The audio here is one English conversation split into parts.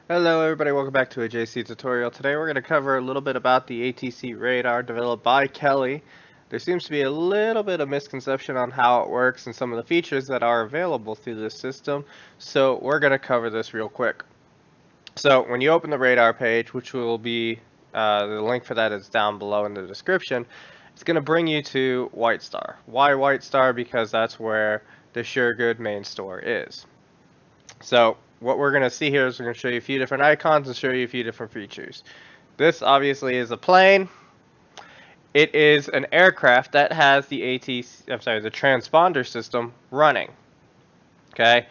Hello everybody, welcome back to a JC tutorial. Today we're going to cover a little bit about the ATC radar developed by Kelly. There seems to be a little bit of misconception on how it works and some of the features that are available through this system, so we're going to cover this real quick. So when you open the radar page, which will be, the link for that is down below in the description, it's going to bring you to White Star. Why White Star? Because that's where the Shergood main store is. So what we're going to see here is we're going to show you a few different icons and show you a few different features. This obviously is a plane. It is an aircraft that has the the transponder system running. Okay,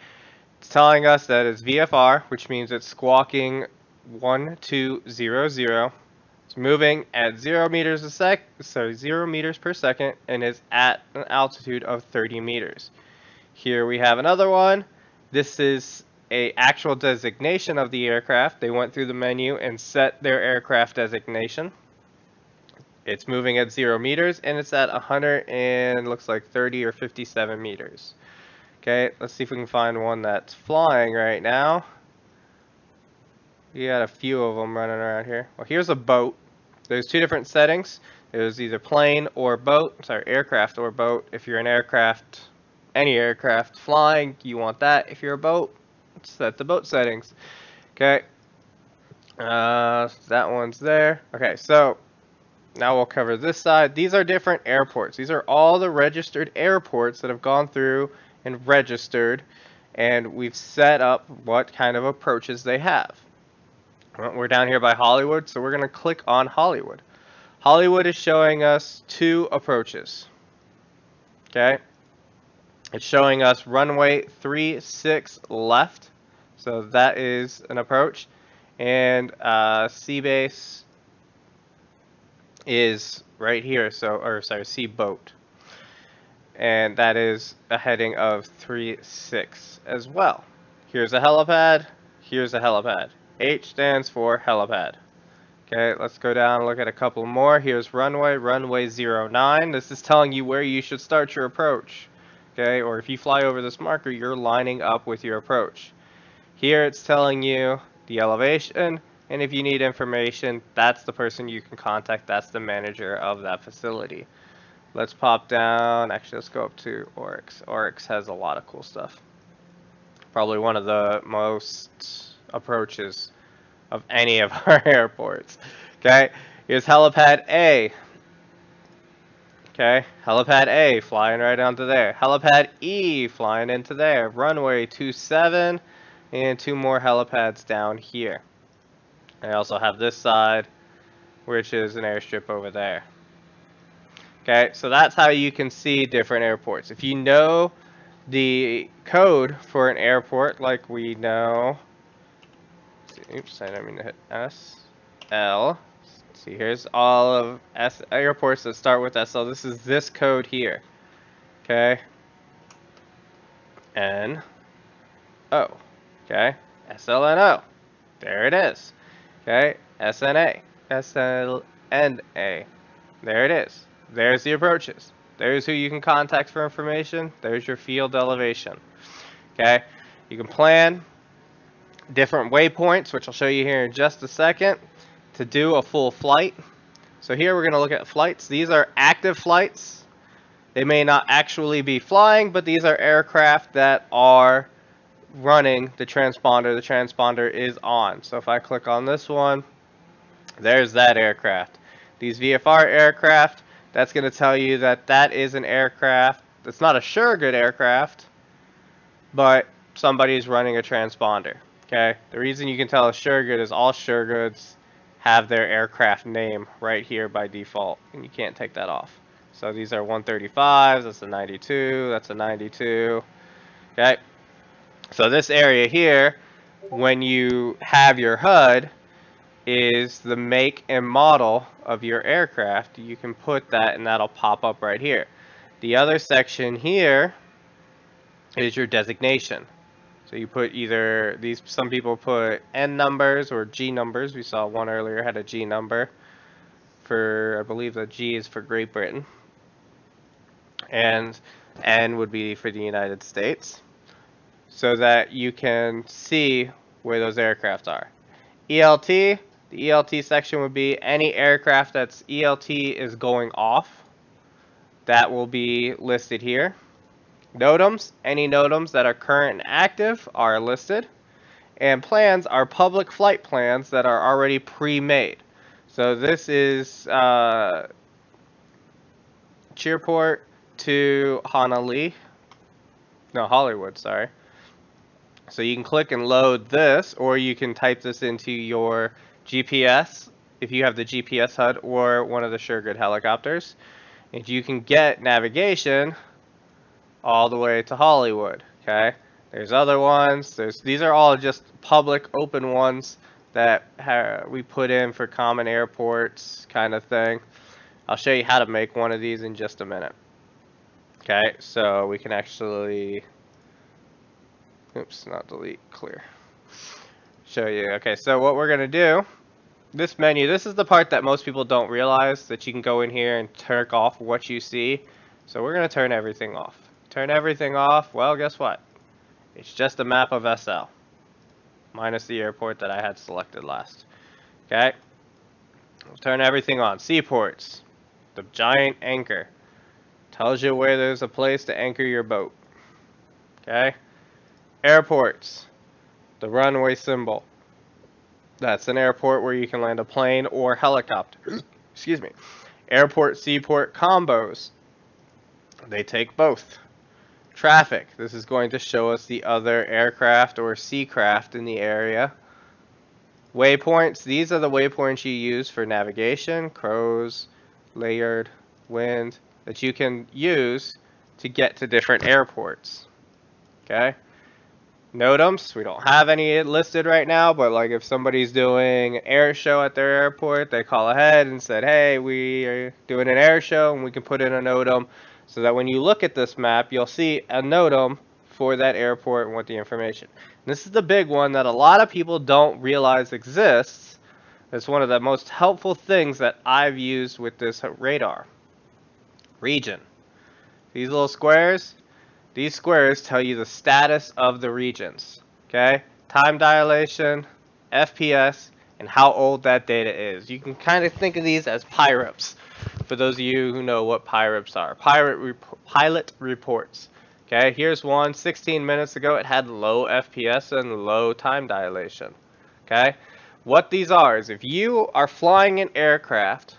it's telling us that it's VFR, which means it's squawking 1200. It's moving at 0 meters per second, and is at an altitude of 30 meters. Here we have another one. This is a actual designation of the aircraft. They went through the menu and set their aircraft designation. It's moving at 0 meters and it's at 100 and looks like 30 or 57 meters. Okay, let's see if we can find one that's flying right now. We got a few of them running around here. Well, here's a boat. There's two different settings. There's either plane or boat. Sorry, aircraft or boat. If you're an aircraft, any aircraft flying, you want that. If you're a boat, set the boat settings. Okay. That one's there. Okay, so now we'll cover this side. These are different airports. These are all the registered airports that have gone through and registered, and we've set up what kind of approaches they have. Well, we're down here by Hollywood, so we're going to click on Hollywood. Hollywood is showing us two approaches. Okay. It's showing us runway 36 left, so that is an approach, and sea base is right here. Sea boat, and that is a heading of 36 as well. Here's a helipad. Here's a helipad. H stands for helipad. Okay, let's go down and look at a couple more. Here's runway 09. This is telling you where you should start your approach. Okay, or if you fly over this marker, you're lining up with your approach. Here it's telling you the elevation, and if you need information, that's the person you can contact. That's the manager of that facility. Let's pop down. Actually, let's go up to Oryx. Oryx has a lot of cool stuff. Probably one of the most approaches of any of our airports. Okay, here's helipad A. Okay, helipad A flying right onto there. Helipad E flying into there. Runway 27 and two more helipads down here. I also have this side, which is an airstrip over there. Okay, so that's how you can see different airports. If you know the code for an airport, like we know, oops, I didn't mean to hit S, L. See, here's all of airports that start with SL. This is this code here. Okay. N O. Okay. SLNO. There it is. Okay. SNA. SLNA. There it is. There's the approaches. There's who you can contact for information. There's your field elevation. Okay. You can plan different waypoints, which I'll show you here in just a second, to do a full flight. So here we're going to look at flights. These are active flights. They may not actually be flying, but these are aircraft that are running the transponder. The transponder is on. So if I click on this one, there's that aircraft. These VFR aircraft, that's going to tell you that that is an aircraft. It's not a Shergood aircraft, but somebody's running a transponder. Okay. The reason you can tell a Shergood is all Shergoods have their aircraft name right here by default, and you can't take that off. So these are 135s, that's a 92, that's a 92. Okay. So this area here, when you have your HUD, is the make and model of your aircraft. You can put that and that'll pop up right here. The other section here is your designation. So you put either these, some people put N numbers or G numbers. We saw one earlier had a G number for, I believe the G is for Great Britain. And N would be for the United States. So that you can see where those aircraft are. ELT, the ELT section would be any aircraft that's ELT is going off. That will be listed here. NOTAMs, any NOTAMs that are current and active are listed. And plans are public flight plans that are already pre-made. So this is Cheerport to Honolulu. No, Hollywood, sorry. So you can click and load this, or you can type this into your GPS if you have the GPS HUD or one of the Shergood helicopters. And you can get navigation all the way to Hollywood. Okay. There's other ones. These are all just public open ones that we put in for common airports kind of thing. I'll show you how to make one of these in just a minute. Okay, so we can actually, oops, not delete, clear. Show you. Okay, so what we're gonna do, this menu, this is the part that most people don't realize, that you can go in here and turn off what you see. So we're gonna turn everything off. Turn everything off. Well, guess what? It's just a map of SL, minus the airport that I had selected last. Okay, we'll turn everything on. Seaports, the giant anchor, tells you where there's a place to anchor your boat. Okay, airports, the runway symbol. That's an airport where you can land a plane or helicopter. Excuse me. Airport seaport combos, they take both. Traffic, this is going to show us the other aircraft or seacraft in the area. Waypoints, these are the waypoints you use for navigation, crows, layered, wind, that you can use to get to different airports. Okay. NOTAMs, we don't have any listed right now, but like if somebody's doing an air show at their airport, they call ahead and said, hey, we are doing an air show, and we can put in a NOTAM so that when you look at this map, you'll see a NOTAM for that airport and what the information. And this is the big one that a lot of people don't realize exists. It's one of the most helpful things that I've used with this radar. Region. These little squares, these squares tell you the status of the regions. Okay? Time dilation, FPS, and how old that data is. You can kind of think of these as PIREPs, for those of you who know what PIREPs are. Pilot reports. Okay, here's one 16 minutes ago. It had low FPS and low time dilation. Okay, what these are is if you are flying an aircraft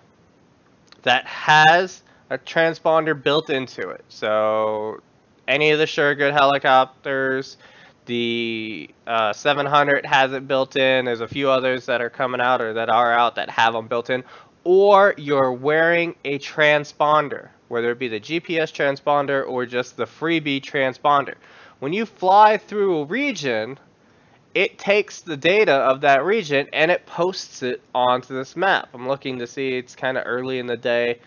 that has a transponder built into it, so any of the Shergood helicopters, the 700 has it built in. There's a few others that are coming out or that are out that have them built in. Or you're wearing a transponder, whether it be the GPS transponder or just the freebie transponder. When you fly through a region, it takes the data of that region and it posts it onto this map. I'm looking to see, it's kind of early in the day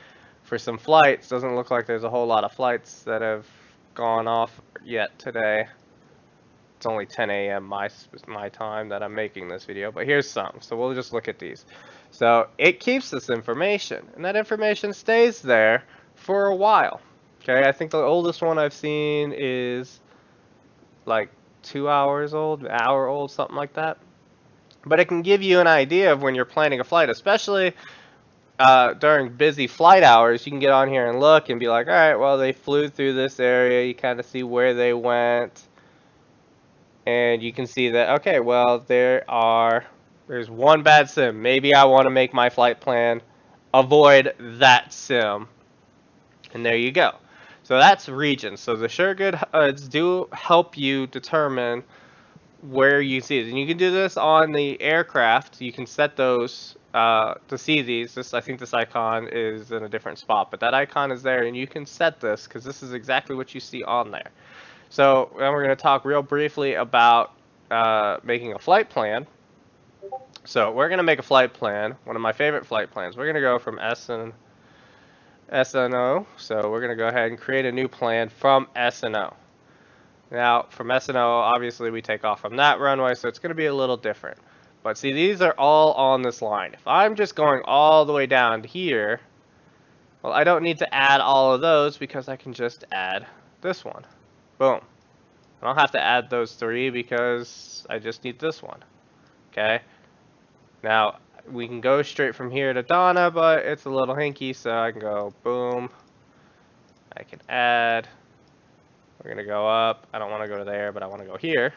for some flights. Doesn't look like there's a whole lot of flights that have gone off yet today. It's only 10 a.m. my time that I'm making this video, but here's some. So we'll just look at these. So it keeps this information, and that information stays there for a while. Okay, I think the oldest one I've seen is like 2 hours old, an hour old, something like that. But it can give you an idea of when you're planning a flight, especially during busy flight hours. You can get on here and look and be like, all right, well, they flew through this area. You kind of see where they went. And you can see that, okay, well, there's one bad sim. Maybe I want to make my flight plan avoid that sim. And there you go. So that's regions. So the Shergood HUDs do help you determine where you see it. And you can do this on the aircraft. You can set those to see these. I think this icon is in a different spot, but that icon is there, and you can set this because this is exactly what you see on there. So then we're going to talk real briefly about making a flight plan. So we're going to make a flight plan, one of my favorite flight plans. We're going to go from SNO. So we're going to go ahead and create a new plan from SNO. Now, from SNO, obviously we take off from that runway, so it's going to be a little different. But see, these are all on this line. If I'm just going all the way down to here, well, I don't need to add all of those because I can just add this one. Boom. I don't have to add those three because I just need this one. Okay. Now, we can go straight from here to Donna, but it's a little hinky, so I can go boom. I can add. We're going to go up. I don't want to go there, but I want to go here.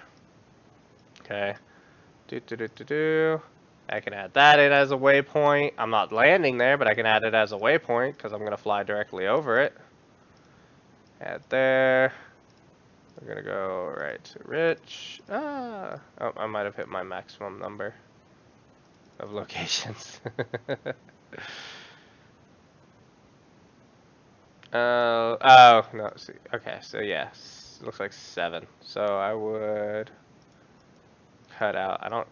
Okay. I can add that in as a waypoint. I'm not landing there, but I can add it as a waypoint because I'm going to fly directly over it. Add there. We're going to go right to Rich. Oh, I might have hit my maximum number of locations. Oh, no, see, okay, so yeah, looks like 7. So I would cut out, I don't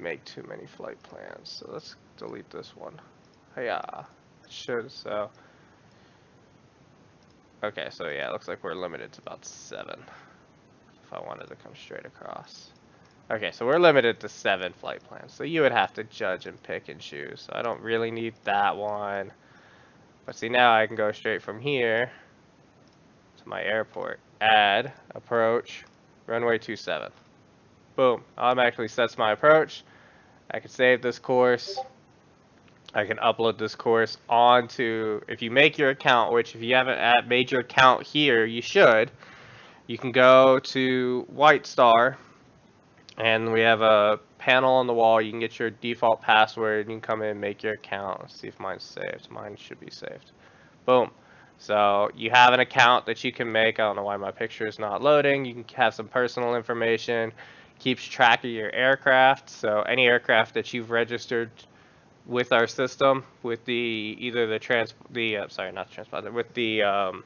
make too many flight plans, so let's delete this one. Yeah, should, so. Okay, so yeah, it looks like we're limited to about 7. If I wanted to come straight across. Okay, so we're limited to 7 flight plans, so you would have to judge and pick and choose. So I don't really need that one. But see, now I can go straight from here to my airport. Add, approach, runway 27. Boom, automatically sets my approach. I can save this course. I can upload this course onto, if you make your account, which if you haven't made your account here, you should. You can go to White Star, and we have a panel on the wall. You can get your default password, you can come in and make your account. Let's see if mine's saved. Mine should be saved. Boom. So you have an account that you can make. I don't know why my picture is not loading. You can have some personal information. Keeps track of your aircraft. So any aircraft that you've registered with our system, with the either the with the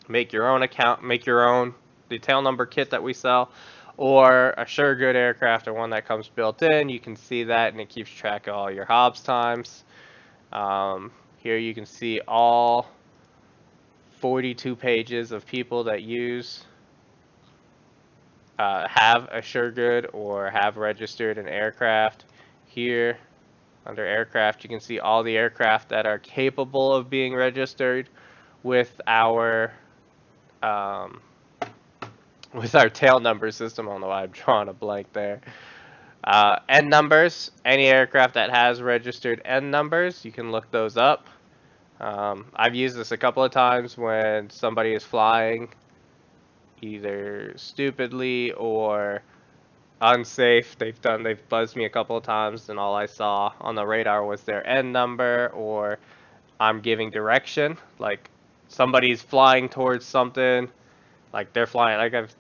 make your own account, make your own the tail number kit that we sell, or a Shergood aircraft or one that comes built in. You can see that, and it keeps track of all your Hobbs times. Here you can see all 42 pages of people that have a Shergood or have registered an aircraft. Here, under aircraft, you can see all the aircraft that are capable of being registered with our tail number system. I don't know why I'm drawing a blank there. N numbers, any aircraft that has registered N numbers, you can look those up. I've used this a couple of times when somebody is flying either stupidly or unsafe. They've buzzed me a couple of times, and all I saw on the radar was their N number, or I'm giving direction, like somebody's flying towards something, like they're flying, like I've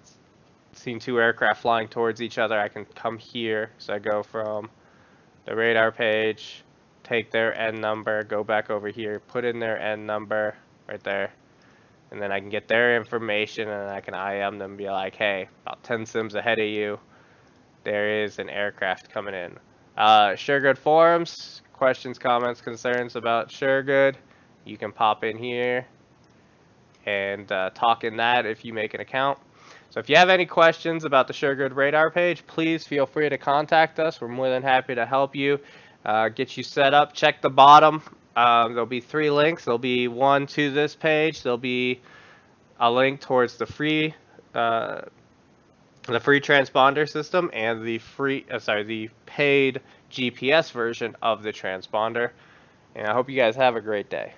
seen 2 aircraft flying towards each other. I can come here, so I go from the radar page, take their N number, go back over here, put in their N number right there, and then I can get their information, and I can IM them and be like, hey, about 10 sims ahead of you, there is an aircraft coming in. Shergood forums, questions, comments, concerns about Shergood, you can pop in here and talk in that if you make an account. So if you have any questions about the Shergood radar page, please feel free to contact us. We're more than happy to help you, get you set up. Check the bottom. There'll be 3 links. There'll be one to this page. There'll be a link towards the free transponder system and the paid GPS version of the transponder. And I hope you guys have a great day.